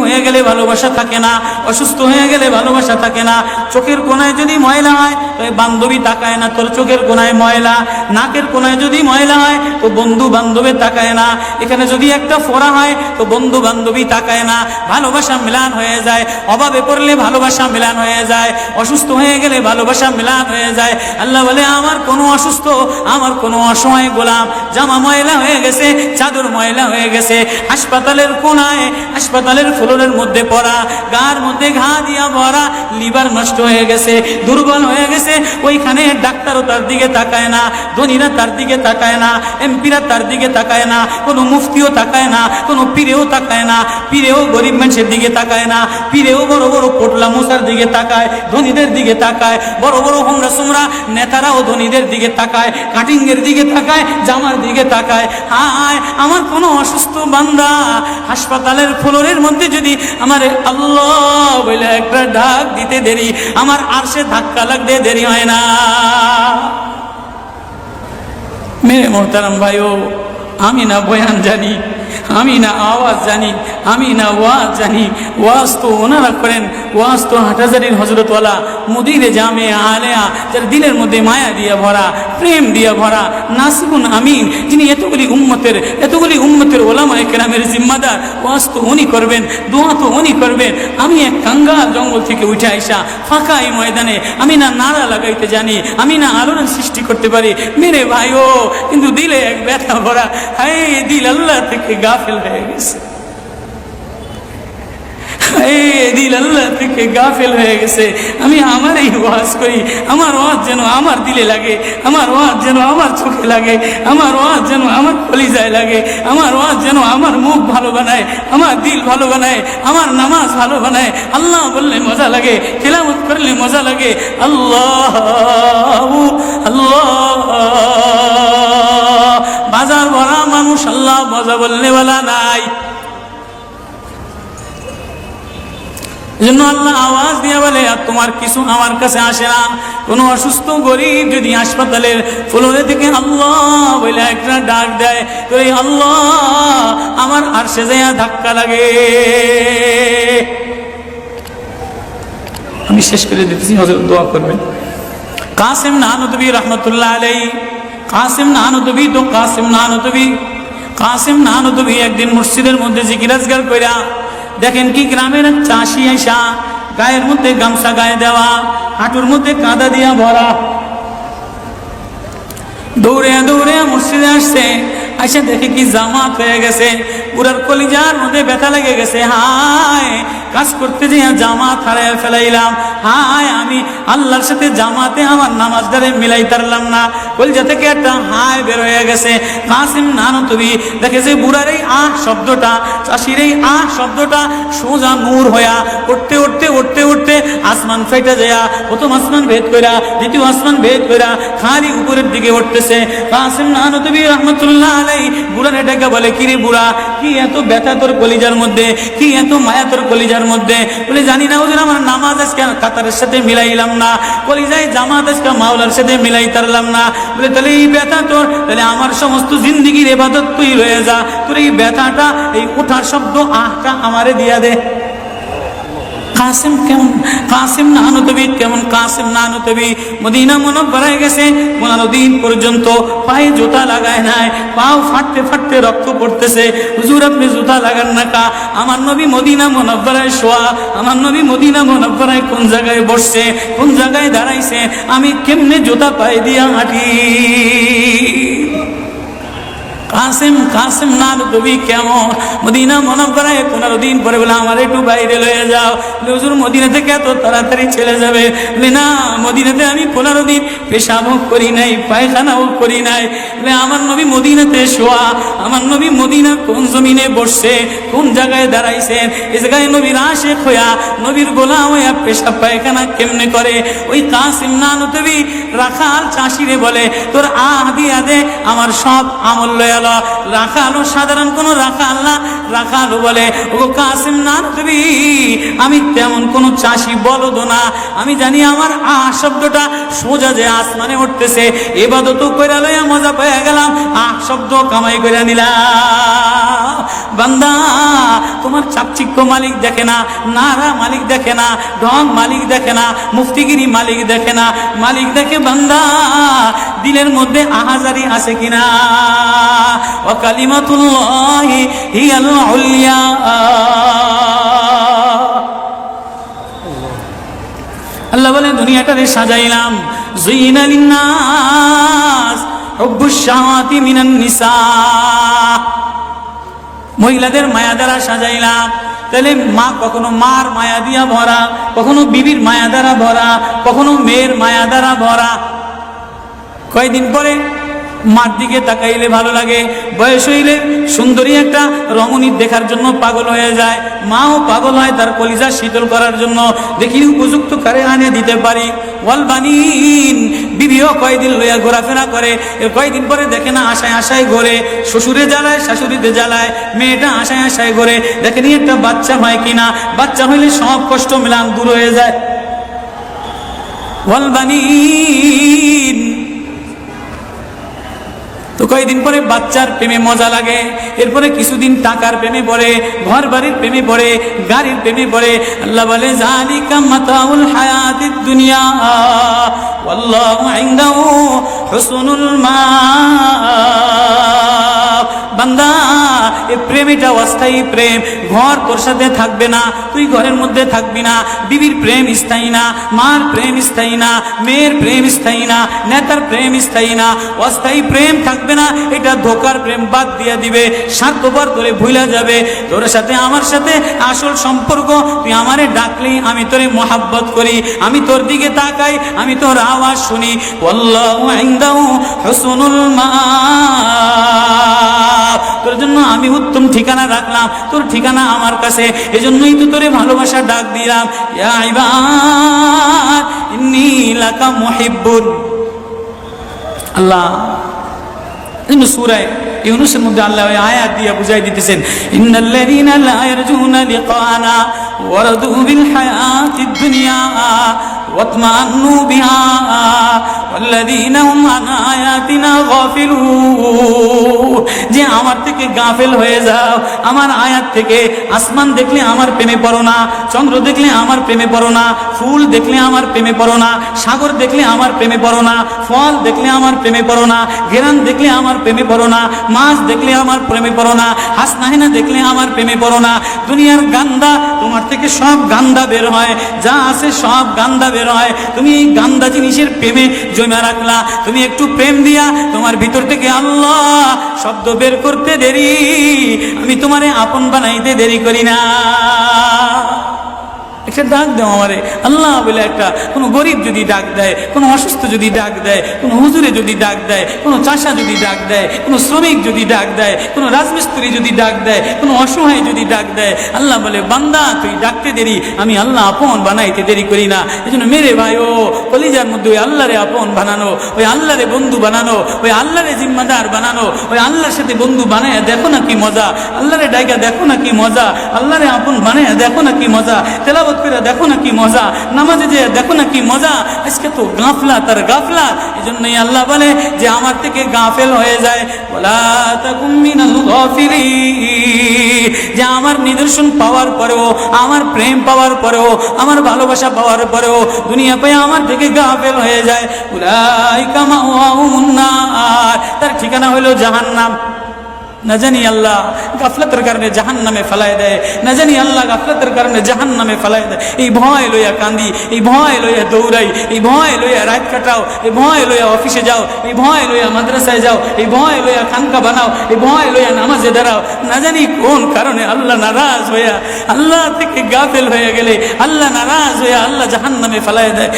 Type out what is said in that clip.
হয়ে গেলে ভালোবাসা থাকে না, অসুস্থ হয়ে গেলে ভালোবাসা থাকে না। চোখের কোনায় যদি ময়লা হয় তো বান্ধবী তাকায় না তোর চোখের কোনায় ময়লা, নাকের কোনায় যদি ময়লা হয় তো বন্ধু বান্ধবী তাকায় না, এখানে যদি একটা ফোড়া হয় তো বন্ধু বান্ধবী তাকায় না। ভালোবাসা মিলান হয়ে যায়, অভাবে পড়লে ভালোবাসা মিলান হয়ে যায়, অসুস্থ হয়ে গেলে ভালোবাসা মিলান হয়ে যায়। আল্লাহ বলে আমার কোনো অসুস্থ, আমার কোনো অসহায় গোলাম জামা ময়লা হয়ে গেছে, চাদর ময়লা হয়ে গেছে, হাসপাতালের কোনায় হাসপাতালের ফ্লোরের মধ্যে পড়া, গার মধ্যে ঘা দিয়া ভরা, লিভার নষ্ট হয়ে গেছে, দুর্বল হয়ে গেছে, ওইখানে ডাক্তারও তার দিকে তাকায় না, ধনীরা তার দিকে তাকায় না, এমপিরা তার দিকে তাকায় না, কোনো মুফতিও তাকায় না, কোনো পীরেও তাকায় না, পীরেও গরিব মানুষের দিকে তাকায় না, পীরেও বড় বড় পোটলা মশার দিকে তাকায়, ধনীদের দিকে তাকায়, বড় বড় হোমরা সোমরা নেতারাও ধনীদের দিকে তাকায়, কাটিংয়ের দিকে তাকায়, জামার দিকে তাকায়। হায় আমার কোনো অসুস্থ বান্দা হাসপাতালের ফ্লোরের মধ্যে যদি আমার আল্লাহ বলে একটা ডাক দিতে দেরি, আমার আরশে ধাক্কা লাগতে দেরি হয় না। মেরে মোহতারাম ভাইও, আমি না বয়ান জানি, আমি না আওয়াজ জানি, আমি না ওয়াজ জানি, ওয়াজ তো ওনারা করেন, ওয়াজ তো হাটহাজারীর হজরতওয়ালা মুদিরে জামে আলেয়া, যার দিলের মধ্যে মায়া দিয়ে ভরা, প্রেম দিয়ে ভরা, নাসিবুন আমিন, যিনি এতগুলি উম্মতের ওলামায়ে কেরামের জিম্মাদার, ওয়াজ তো উনি করবেন, দোয়া তো উনি করবেন। আমি এক কাঙ্গাল জঙ্গল থেকে উঠে আইসা ফাঁকা এই ময়দানে আমি না নারা লাগাইতে জানি, আমি না আলোড়ন সৃষ্টি করতে পারি মেরে ভাইও, কিন্তু দিলে এক ব্যথা ভরা, হায় দিল আল্লাহ থেকে গাফেল হয়ে গেছে, দিল আল্লাহ থেকে গাফেল হয়ে গেছে। আমি আমার এই ওয়াজ করি, আমার ওয়াজ যেন আমার দিলে লাগে, আমার ওয়াজ যেন আমার চোখে লাগে, আমার ওয়াজ যেন আমার কলিজায় লাগে, আমার ওয়াজ যেন আমার মুখ ভালো বানায়, আমার দিল ভালো বানায়, আমার নামাজ ভালো বানায়। আল্লাহ বললে মজা লাগে, তেলাওয়াত করলে মজা লাগে। আল্লাহ আল্লাহ, বাজার ভরা মানুষ, আল্লাহ মজা বললে বলা নাই। জন্য আল্লাহ আওয়াজ দিয়ে বলে আর তোমার কিছু আমার কাছে আসে না। কোনো অসুস্থ গরিব যদি হাসপাতালের ফ্লোরে থেকে আল্লাহ বলে একটা ডাক দেয়, তো এই আল্লাহ আমার আরশে যাইয়া ধাক্কা লাগে। আমি শেষ করে দিতেছি, হযরত দোয়া করবেন। কাসিম নানুতুবি রহমতুল্লাহ আলাইহি, কাসিম নানুতুবি তো কাসিম নানুতুবি একদিন মসজিদের মধ্যে জিকির আজকার কইরা দেখেন কি গ্রামের চাষি আইসা গায়ের মধ্যে গামছা গায়ে দেওয়া, হাঁটুর মধ্যে কাদা দিয়া ভরা, দৌড়ে দৌড়ে মসজিদে আসছে। আইসা দেখে কি জামাত হয়ে গেছে, পুরার কলিজার মধ্যে ব্যথা লেগে গেছে। হায় কাজ করতে যেয়ে জামাত হারায় ফেলাইলাম, হায় আমি আল্লাহর সাথে জামাতে আমার নামাজদারে মিলাই তারলাম না। কলিজা থেকে একটা হায় বের হয়ে গেছে। কাসিম নানুতুবি দেখে যে বুড়ার এই আহ শব্দটা, চাষির এই আহ শব্দটা সোজা নূর হইয়া উঠতে উঠতে উঠতে উঠতে আসমান ফাইটা যায়, প্রথম আসমান ভেদ কইরা দ্বিতীয় আসমান ভেদ কইরা খালি উপরের দিকে উঠতেছে। কাসিম নানুতুবি রহমতুল্লাহ আলাইহি বুড়ার এটাকে বলে, কিরে বুড়া কি এত ব্যথা তোর কলিজার মধ্যে, কি এত মায়া তোর কলিজার মধ্যে? বলে জানি না হুজুর, আমার নামাজ আজকে কাতারের সাথে মিলাইলাম না, কলিজায় জামাত আজকে মাওলার সাথে মিলাই তারলাম না। বলে তাহলে এই ব্যথা তোর, তাহলে আমার সমস্ত জিন্দিগির ইবাদত তুই রয়ে যা, তোর এই ব্যথাটা, এই ওঠার শব্দ আহটা আমারে দিয়া দে। কাসিম কেমন, কাসিম নানুতুবি কেমন? কাসিম নানুতুবি মদিনা মুনাওয়ারায় গেছে, 15 দিন পর্যন্ত পায়ে জুতা লাগায় নাই, পাও ফাটতে ফাটতে রক্ত পড়তেছে। হুজুর আপনি জুতা লাগান না কা? আমার নবী মদিনা মুনাওয়ারায় শোয়া, আমার নবী মদিনা মুনাওয়ারায় কোন জায়গায় বসছে, কোন জায়গায় দাঁড়াইছে, আমি কেমনে জুতা পায়ে দিয়া হাঁটি? কাসিম নানুতুবি কেমন? মদিনা মুনাওয়ারায় 15 দিন পরে বলে আমার একটু বাইরে লয়ে যাও। হুজুর মদিনা থেকে এত তাড়াতাড়ি চলে যাবে? বলে না, মদিনাতে আমি 15 দিন পেশাবও করি নাই, পায়খানাও করি নাই। বলে আমার নবী মদিনাতে শোয়া, আমার নবী মদিনা কোন জমিনে বসছে, কোন জায়গায় দাঁড়াইছেন, এই জায়গায় নবীর আশিক হইয়া, নবীর গোলাম হইয়া পেশাব পায়খানা কেমনে করে? ওই কাসিম নানুতুবি রাখাল চাষিরে বলে তোর আহ দিয়া দে, আমার সব আমল লয়া রাখালো সাধারণ কোন রাখাল না। রাখালো বলে ও কাসিম নানুতুবি আমি তেমন কোন চাষি বলদ না, আমি জানি আমার আহ শব্দটা সোজা যে আসমানে উঠতেছে, ইবাদত কইরা লইয়া মজা পেয়ে গেলাম, আহ শব্দ কামাই কইরা নিলাম। বান্দা তোমার চাকচিক্য মালিক দেখে না, নারা মালিক দেখে না, ঢং মালিক দেখে না, মুফতিগিরি মালিক দেখে না, মালিক দেখে বান্দা দিলের মধ্যে আহাজারি আছে কিনা। ওয়া কালিমাতুল্লাহি হিয়াল উলিয়া। আল্লাহ বলেন দুনিয়াটারে সাজাইলাম, যুইনা লিন্নাস হুব্বুশ শাহাওয়াতি মিনান নিসা, মহিলাদের মায়া দ্বারা সাজাইলাম। তাহলে মা কখনো মার মায়া দিয়া ভরা, কখনো বিবির মায়া দ্বারা ভরা, কখনো মেয়ের মায়া দ্বারা ভরা। কয়েকদিন পরে মার দিকে তাকাইলে ভালো লাগে, বয়স হইলে সুন্দরী একটা রমণী দেখার জন্য পাগল হয়ে যায়, মাও পাগল হয় তার কলিজা শীতল করার জন্য, দেখি উপযুক্ত কারে আনে দিতে পারি। ওয়াল বানিন, বিবিও কয়েকদিন লইয়া ঘোরাফেরা করে, কয়েকদিন পরে দেখে না আশায় আশায় ঘোরে, শ্বশুরে জ্বালায় শাশুড়িতে জ্বালায়, মেয়েটা আশায় আশায় ঘোরে, দেখেনি একটা বাচ্চা হয় কিনা, বাচ্চা হইলে সব কষ্ট মিলান দূর হয়ে যায়। ওয়াল বানিন, তো কয়েকদিন পরে বাচ্চার প্রেমে মজা লাগে, এরপরে কিছুদিন টাকার প্রেমে পড়ে, ঘর বাড়ির প্রেমে পড়ে, গাড়ির প্রেমে পড়ে। আল্লাহ বলে যালিকা মাতাউল হায়াতিদ দুনিয়া ওয়াল্লাহু ইনদাহু হুসনুল মাআব। বান্দা এই প্রেম এটা অস্থায়ী প্রেম, ঘর তোর সাথে থাকবে না, তুই ঘরের মধ্যে থাকবি না, বিবির প্রেম স্থায়ী না, মার প্রেম স্থায়ী না, মেয়ের প্রেম স্থায়ী না, নেতার প্রেম স্থায়ী না, অস্থায়ী প্রেম থাকবে না। এটা ধোকার প্রেম, বাদ দিয়ে দিবে, স্বার্থপর করে ভুলে যাবে। তোর সাথে আমার সাথে আসল সম্পর্ক, তুই আমারে ডাকলি আমি তোরে মোহাব্বত করি, আমি তোর দিকে তাকাই, আমি তোর আওয়াজ শুনি। আল্লাহু ইনদাহু হুসনুল মাআব, তোর জন্য আমি উত্তম ঠিকানা রাখলাম, তোর ঠিকানা আমার কাছে, এজন্যই তো তোরে ভালোবাসা ডাক দিলাম। ইয়া ইবাদ ইন্নী লাকা মুহিব্বুন। আল্লাহ সূরা ইউনূসের মধ্যে আল্লাহ ওই আয়াত দিয়ে বুঝাই দিতেছেন, ইন্নাল্লাযীনা লা ইয়ারজুনা লিকানা ওয়ারাদু বিল হায়াতিদ দুনিয়া ওয়াতমান্নু বিহা ওয়াল্লাযীনা হুম আন আয়াতিনা গাফিলুন। যে আমার থেকে গাফেল হয়ে যাও, আমার আয়াত থেকে। আসমান দেখলে আমার প্রেমে পড়ো না, চন্দ্র দেখলে আমার প্রেমে পড়ো না, ফুল দেখলে আমার প্রেমে পড়ো না, সাগর দেখলে আমার প্রেমে পড়ো না, ফল দেখলে আমার প্রেমে পড়ো না, ঘেরান দেখলে আমার প্রেমে পড়ো না, মাছ দেখলে আমার প্রেমে পড়ো না, হাসনাহিনা দেখলে আমার প্রেমে পড়ো না। দুনিয়ার গান্দা, তোমার থেকে সব গান্দা বের হয়, যা আছে সব গান্দা বের হয়। তুমি এই গান্দা জিনিসের প্রেমে জমা রাখলা, তুমি একটু প্রেম দিয়া তোমার ভিতর থেকে আল্লাহ শব্দ বের করতে দেরি, আমি তোমারে আপন বানাইতে দেরি করি না। একটা ডাক দেও আমারে আল্লাহ বলে, একটা কোনো গরিব যদি ডাক দেয়, কোনো অসুস্থ যদি ডাক দেয়, কোনো হুজুরে যদি ডাক দেয়, কোনো চাষা যদি ডাক দেয়, কোনো শ্রমিক যদি ডাক দেয়, কোনো রাজমিস্ত্রি যদি ডাক দেয়, কোনো অসহায় যদি ডাক দেয়, আল্লাহ বলে বান্দা তুই ডাকতে দেরি, আমি আল্লাহ আপন বানাইতে দেরি করি না। এই জন্য মেরে ভাই ও কলিজার মধ্যে ওই আল্লাহরে আপন বানানো, ওই আল্লাহরে বন্ধু বানানো, ওই আল্লাহরে জিম্মাদার বানানো, ওই আল্লাহর সাথে বন্ধু বানায় দেখো না কি মজা, আল্লাহরে ডাইকা দেখো না কি মজা, আল্লাহরে আপন বানায় দেখো না কি মজা, তেলাওয়াত করে দেখো না কি মজা, নামাজে যে দেখো না কি মজা। আজকে তো গাফলাত আর গাফলাত, এজন্যই আল্লাহ বলে যে আমার থেকে গাফেল হয়ে যায়, ওয়ালা তাকুম মিনাল গাফিলিন। যে আমার নিদর্শন পাওয়ার পরেও, আমার প্রেম পাওয়ার পরেও, আমার ভালোবাসা পাওয়ার পরেও দুনিয়া পেয়ে আমার থেকে গাফেল হয়ে যায়, উলাইকা মাওয়াহুমুন নার, তার ঠিকানা হলো জাহান্নাম। না জানি আল্লাহ গাফলতের কারণে জাহান্নামে ফেলায় দেয়, না জানি আল্লাহ গাফলতের কারণে জাহান্নামে ফেলায় দেয়। এই ভয় লইয়া কান্দি, এই ভয় লইয়া দৌড়াই, এই ভয় লইয়া রাত কাটাও, এই ভয় লইয়া অফিসে যাও, এই ভয় লইয়া মাদ্রাসায় যাও, এই ভয় লইয়া খানকা বানাও, এই ভয় লইয়া নামাজে দাঁড়াও। না জানি কোন কারণে আল্লাহ নারাজ হইয়া, আল্লাহ থেকে গাফেল হয়ে গেলে আল্লাহ নারাজ হইয়া আল্লাহ জাহান্নামে ফেলায় দেয়।